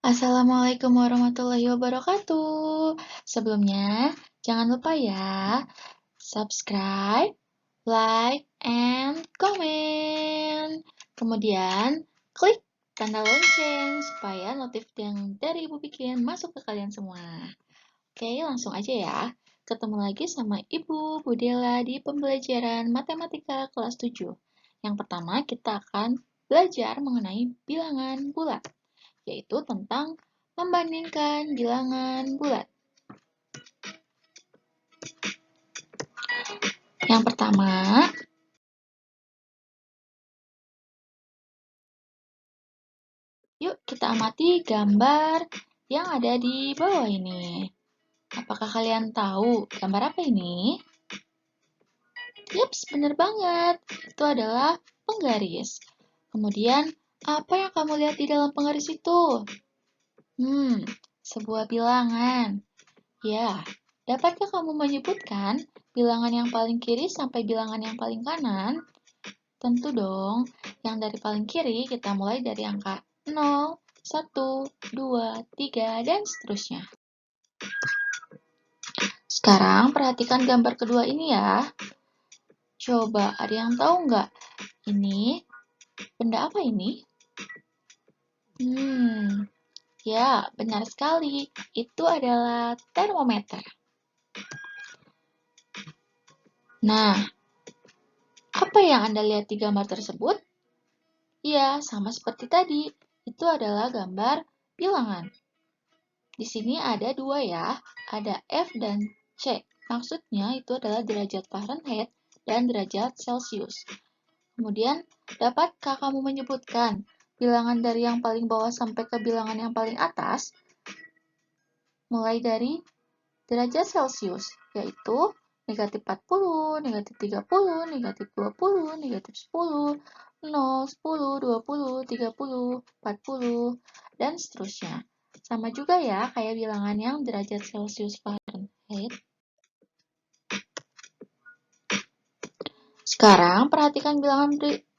Assalamualaikum warahmatullahi wabarakatuh. Sebelumnya, jangan lupa ya, subscribe, like, and comment. Kemudian, klik tanda lonceng supaya notif yang dari Ibu bikin masuk ke kalian semua. Oke, langsung aja ya. Ketemu lagi sama Ibu Budela di pembelajaran matematika kelas 7. Yang pertama, kita akan belajar mengenai bilangan bulat, yaitu tentang membandingkan bilangan bulat. Yang pertama, yuk kita amati gambar yang ada di bawah ini. Apakah kalian tahu gambar apa ini? Yups, bener banget. Itu adalah penggaris. Kemudian, apa yang kamu lihat di dalam penggaris itu? Sebuah bilangan. Ya, dapatkah kamu menyebutkan bilangan yang paling kiri sampai bilangan yang paling kanan? Tentu dong, yang dari paling kiri kita mulai dari angka 0, 1, 2, 3, dan seterusnya. Sekarang perhatikan gambar kedua ini ya. Coba ada yang tahu nggak? Ini benda apa ini? Ya, benar sekali. Itu adalah termometer. Nah, apa yang Anda lihat di gambar tersebut? Ya, sama seperti tadi. Itu adalah gambar bilangan. Di sini ada dua ya, ada F dan C. Maksudnya itu adalah derajat Fahrenheit dan derajat Celcius. Kemudian, dapatkah kamu menyebutkan bilangan dari yang paling bawah sampai ke bilangan yang paling atas? Mulai dari derajat Celcius, yaitu negatif 40, negatif 30, negatif 20, negatif 10, 0, 10, 20, 30, 40, dan seterusnya. Sama juga ya, kayak bilangan yang derajat Celcius Fahrenheit. Sekarang, perhatikan bilangan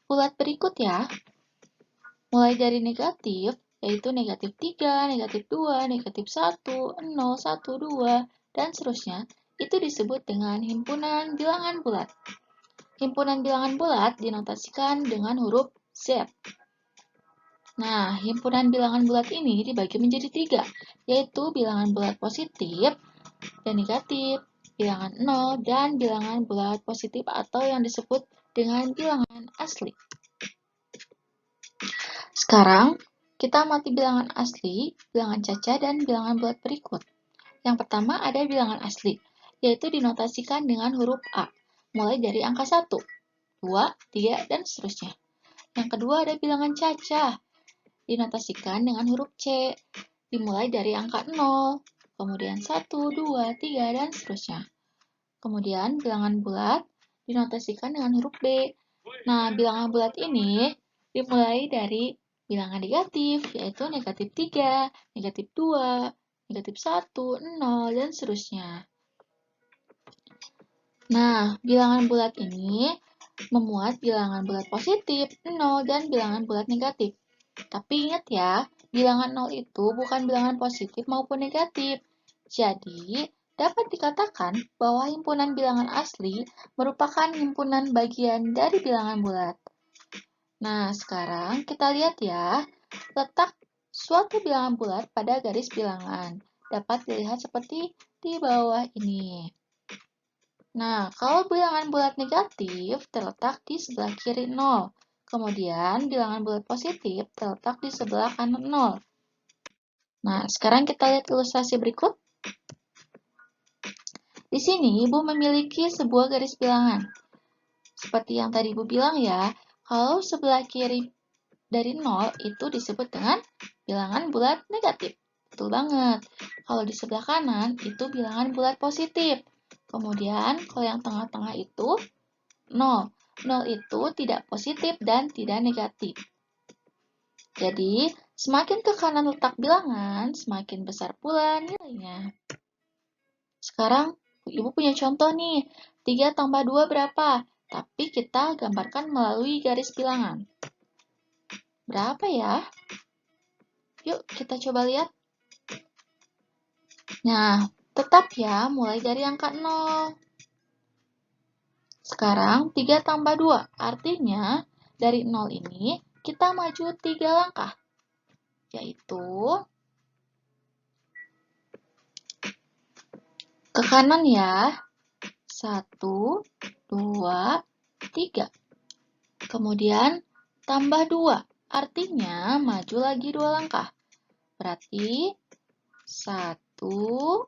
bulat berikut ya. Mulai dari negatif, yaitu negatif 3, negatif 2, negatif 1, 0, 1, 2, dan seterusnya, itu disebut dengan himpunan bilangan bulat. Himpunan bilangan bulat dinotasikan dengan huruf Z. Nah, himpunan bilangan bulat ini dibagi menjadi 3, yaitu bilangan bulat positif dan negatif, bilangan 0, dan bilangan bulat positif atau yang disebut dengan bilangan asli. Sekarang, kita amati bilangan asli, bilangan caca, dan bilangan bulat berikut. Yang pertama ada bilangan asli, yaitu dinotasikan dengan huruf A, mulai dari angka 1, 2, 3, dan seterusnya. Yang kedua ada bilangan caca, dinotasikan dengan huruf C, dimulai dari angka 0, kemudian 1, 2, 3, dan seterusnya. Kemudian bilangan bulat dinotasikan dengan huruf B. Nah, bilangan bulat ini dimulai dari bilangan negatif, yaitu negatif 3, negatif 2, negatif 1, 0, dan seterusnya. Nah, bilangan bulat ini memuat bilangan bulat positif, 0, dan bilangan bulat negatif. Tapi ingat ya, bilangan 0 itu bukan bilangan positif maupun negatif. Jadi, dapat dikatakan bahwa himpunan bilangan asli merupakan himpunan bagian dari bilangan bulat. Nah, sekarang kita lihat ya, letak suatu bilangan bulat pada garis bilangan. Dapat dilihat seperti di bawah ini. Nah, kalau bilangan bulat negatif terletak di sebelah kiri 0. Kemudian, bilangan bulat positif terletak di sebelah kanan 0. Nah, sekarang kita lihat ilustrasi berikut. Di sini, Ibu memiliki sebuah garis bilangan. Seperti yang tadi Ibu bilang ya, kalau sebelah kiri dari 0 itu disebut dengan bilangan bulat negatif. Betul banget. Kalau di sebelah kanan itu bilangan bulat positif. Kemudian, kalau yang tengah-tengah itu 0. 0 itu tidak positif dan tidak negatif. Jadi, semakin ke kanan letak bilangan, semakin besar pula nilainya. Sekarang, Ibu punya contoh nih. 3 tambah 2 berapa? Tapi kita gambarkan melalui garis bilangan. Berapa ya? Yuk, kita coba lihat. Nah, tetap ya, mulai dari angka 0. Sekarang 3 tambah 2, artinya dari 0 ini kita maju 3 langkah, yaitu ke kanan ya. 1, 2, 3. Kemudian tambah 2, artinya maju lagi 2 langkah. Berarti 1, 2.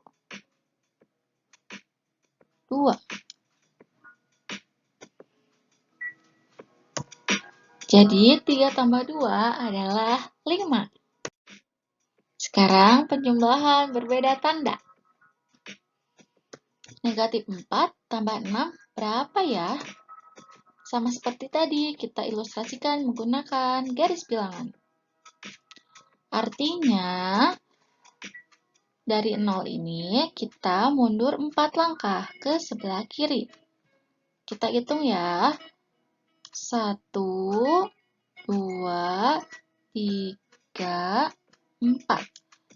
Jadi 3 tambah 2 adalah 5. Sekarang penjumlahan berbeda tanda. Negatif 4 tambah 6 berapa ya? Sama seperti tadi, kita ilustrasikan menggunakan garis bilangan. Artinya, dari 0 ini kita mundur 4 langkah ke sebelah kiri. Kita hitung ya. 1, 2, 3, 4.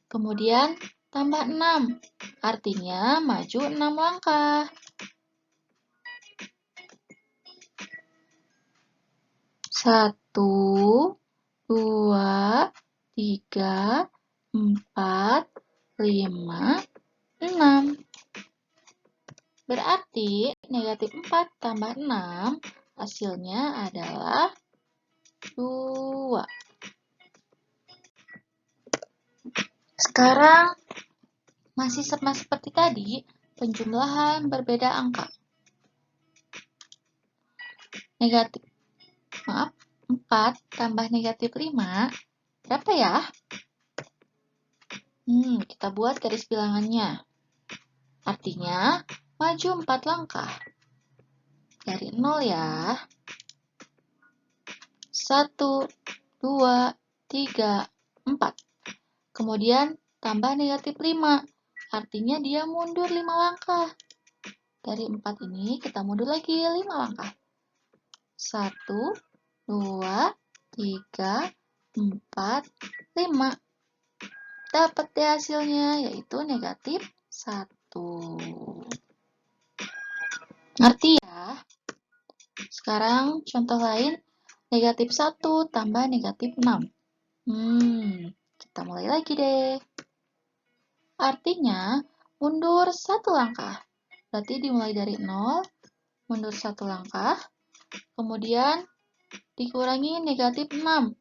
Kemudian tambah 6. Artinya maju 6 langkah. 1, 2, 3, 4, 5, 6. Berarti negatif 4 tambah 6 hasilnya adalah 2. Sekarang masih sama seperti tadi, penjumlahan berbeda angka. Negatif, 4 tambah negatif 5, berapa ya? Kita buat garis bilangannya. Artinya, maju 4 langkah. Dari 0 ya. 1, 2, 3, 4. Kemudian tambah negatif 5. Artinya dia mundur 5 langkah. Dari 4 ini kita mundur lagi 5 langkah. 1, 2, 3, 4, 5. Dapat deh hasilnya, yaitu negatif 1. Ngerti ya? Sekarang contoh lain, negatif 1 tambah negatif 6. Kita mulai lagi deh. Artinya, mundur 1 langkah. Berarti dimulai dari 0, mundur 1 langkah. Kemudian, dikurangi negatif 6.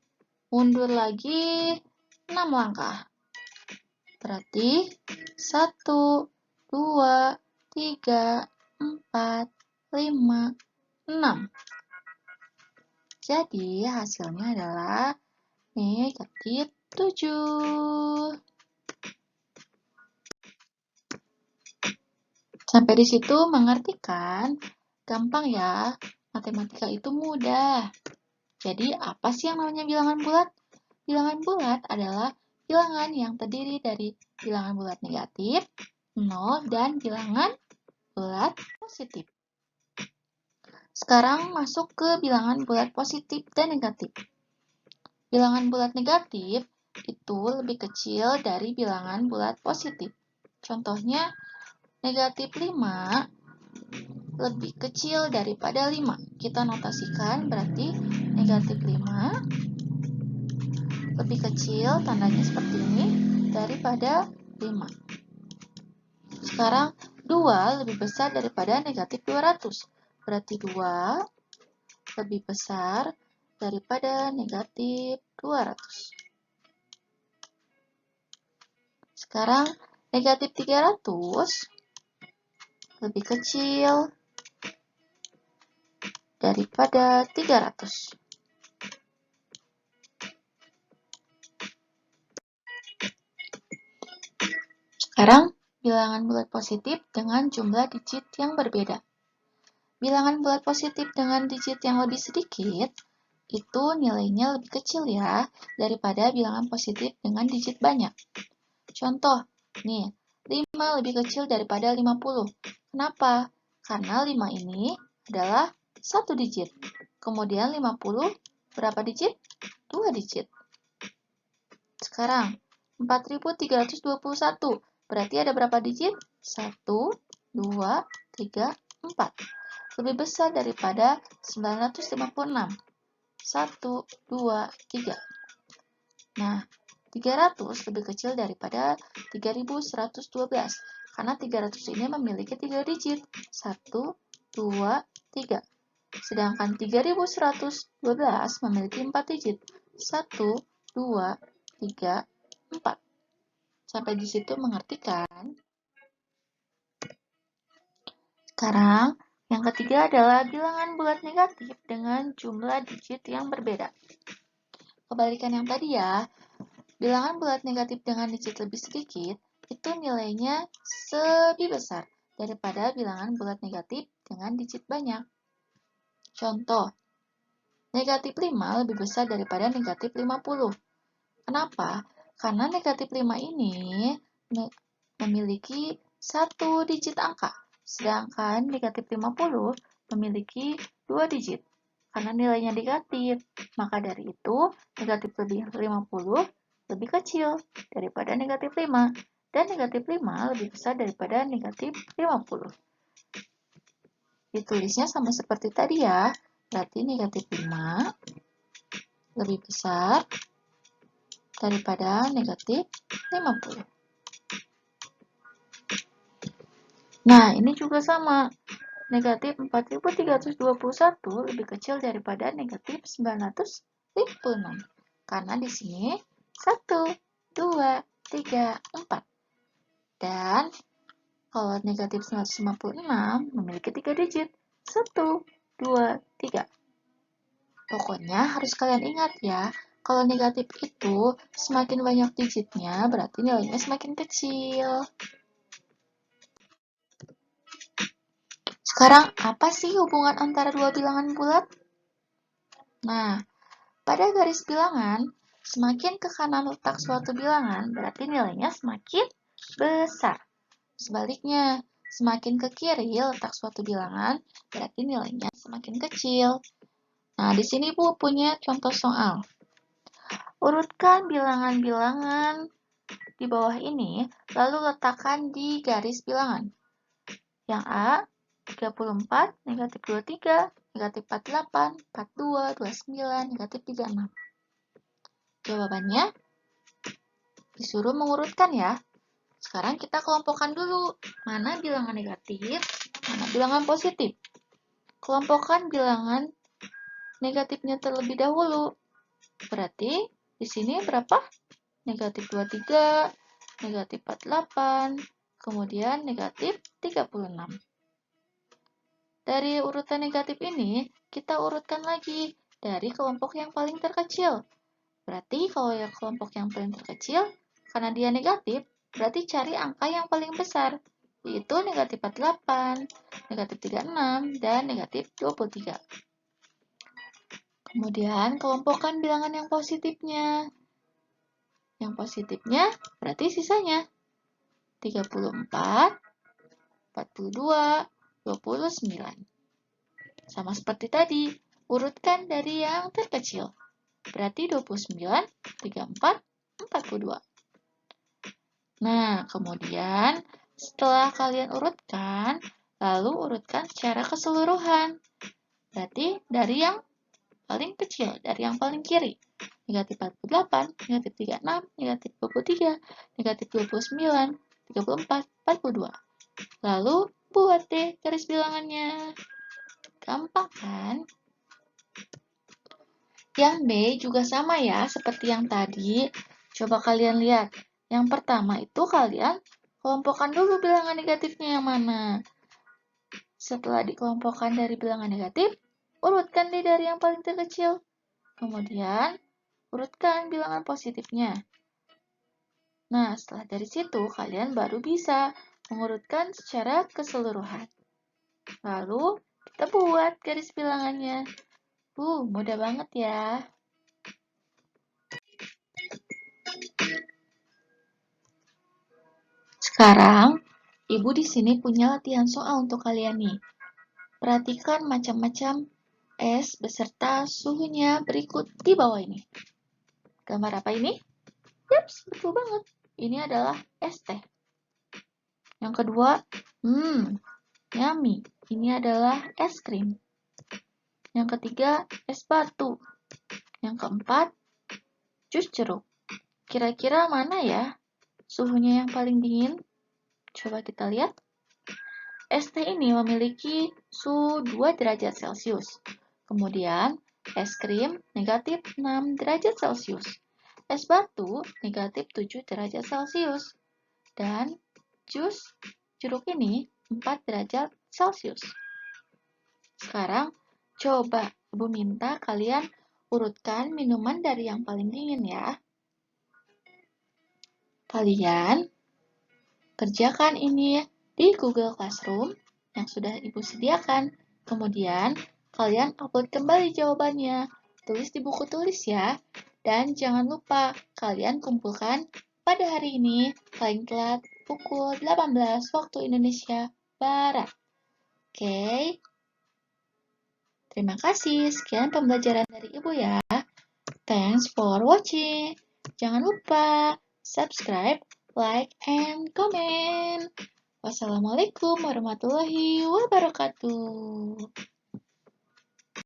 Mundur lagi 6 langkah. Berarti 1, 2, 3, 4, 5, 6. Jadi hasilnya adalah negatif 7. Sampai di situ mengerti kan? Gampang ya, matematika itu mudah. Jadi apa sih yang namanya bilangan bulat? Bilangan bulat adalah bilangan yang terdiri dari bilangan bulat negatif, 0, dan bilangan bulat positif. Sekarang masuk ke bilangan bulat positif dan negatif. Bilangan bulat negatif itu lebih kecil dari bilangan bulat positif. Contohnya, negatif 5 lebih kecil daripada 5. Kita notasikan berarti negatif 5 lebih kecil, tandanya seperti ini, daripada 5. Sekarang 2 lebih besar daripada negatif 200. Berarti 2 lebih besar daripada negatif 200. Sekarang negatif 300 lebih kecil daripada 300. Sekarang bilangan bulat positif dengan jumlah digit yang berbeda. Bilangan bulat positif dengan digit yang lebih sedikit, itu nilainya lebih kecil ya, daripada bilangan positif dengan digit banyak. Contoh, nih, 5 lebih kecil daripada 50. Kenapa? Karena 5 ini adalah 1 digit. Kemudian 50 berapa digit? 2 digit. Sekarang, 4.321. Berarti ada berapa digit? 1, 2, 3, 4. Lebih besar daripada 956. 1, 2, 3. Nah, 300 lebih kecil daripada 3.112. Karena 300 ini memiliki 3 digit. 1, 2, 3. Sedangkan 3.112 memiliki 4 digit. 1, 2, 3, 4. Sampai di situ mengerti kan? Sekarang, yang ketiga adalah bilangan bulat negatif dengan jumlah digit yang berbeda. Kebalikan yang tadi ya, bilangan bulat negatif dengan digit lebih sedikit, itu nilainya lebih besar daripada bilangan bulat negatif dengan digit banyak. Contoh, negatif 5 lebih besar daripada negatif 50. Kenapa? Karena negatif 5 ini memiliki satu digit angka, sedangkan negatif 50 memiliki 2 digit. Karena nilainya negatif, maka dari itu negatif 50 lebih kecil daripada negatif 5, dan negatif 5 lebih besar daripada negatif 50. Ditulisnya sama seperti tadi ya, berarti negatif 5 lebih besar daripada negatif 50. Nah, ini juga sama. Negatif 4.321 lebih kecil daripada negatif 956. Karena di sini 1, 2, 3, 4. Dan kalau negatif 956 memiliki 3 digit. 1, 2, 3. Pokoknya harus kalian ingat ya, kalau negatif itu semakin banyak digitnya berarti nilainya semakin kecil. Sekarang, apa sih hubungan antara dua bilangan bulat? Nah, pada garis bilangan, semakin ke kanan letak suatu bilangan, berarti nilainya semakin besar. Sebaliknya, semakin ke kiri letak suatu bilangan, berarti nilainya semakin kecil. Nah, di sini Bu punya contoh soal. Urutkan bilangan-bilangan di bawah ini, lalu letakkan di garis bilangan. Yang A, 34, negatif 23, negatif 48, 42, 29, negatif 36. Jawabannya disuruh mengurutkan ya. Sekarang kita kelompokkan dulu mana bilangan negatif, mana bilangan positif. Kelompokkan bilangan negatifnya terlebih dahulu. Berarti di sini berapa? Negatif 23, negatif 48, kemudian negatif 36. Dari urutan negatif ini, kita urutkan lagi dari kelompok yang paling terkecil. Berarti kalau yang kelompok yang paling terkecil, karena dia negatif, berarti cari angka yang paling besar, yaitu negatif 48, negatif 36, dan negatif 23. Kemudian, kelompokkan bilangan yang positifnya. Yang positifnya berarti sisanya 34, 42, 29. Sama seperti tadi, urutkan dari yang terkecil. Berarti 29, 34, 42. Nah, kemudian setelah kalian urutkan, lalu urutkan secara keseluruhan. Berarti dari yang paling kecil, dari yang paling kiri. Negatif 48, negatif 36, negatif 23, negatif 29, 34, 42. Lalu buat deh garis bilangannya. Gampang kan? Yang B juga sama ya, seperti yang tadi. Coba kalian lihat. Yang pertama itu kalian kelompokkan dulu bilangan negatifnya yang mana. Setelah dikelompokkan dari bilangan negatif, urutkan deh dari yang paling terkecil. Kemudian, urutkan bilangan positifnya. Nah, setelah dari situ, kalian baru bisa mengurutkan secara keseluruhan. Lalu, kita buat garis bilangannya. Mudah banget ya. Sekarang, Ibu di sini punya latihan soal untuk kalian nih. Perhatikan macam-macam es beserta suhunya berikut di bawah ini. Gambar apa ini? Yaps, betul banget. Ini adalah es teh. Yang kedua, yummy. Ini adalah es krim. Yang ketiga, es batu. Yang keempat, jus jeruk. Kira-kira mana ya suhunya yang paling dingin? Coba kita lihat. Es teh ini memiliki suhu 2 derajat Celcius. Kemudian, es krim negatif 6 derajat Celcius. Es batu negatif 7 derajat Celcius. Dan jus jeruk ini 4 derajat Celcius. Sekarang, coba Ibu minta kalian urutkan minuman dari yang paling dingin ya. Kalian kerjakan ini di Google Classroom yang sudah Ibu sediakan. Kemudian, kalian upload kembali jawabannya. Tulis di buku tulis ya. Dan jangan lupa, kalian kumpulkan pada hari ini paling telat pukul 18 waktu Indonesia Barat. Oke. Terima kasih. Sekian pembelajaran dari Ibu ya. Thanks for watching. Jangan lupa subscribe, like, and comment. Wassalamualaikum warahmatullahi wabarakatuh.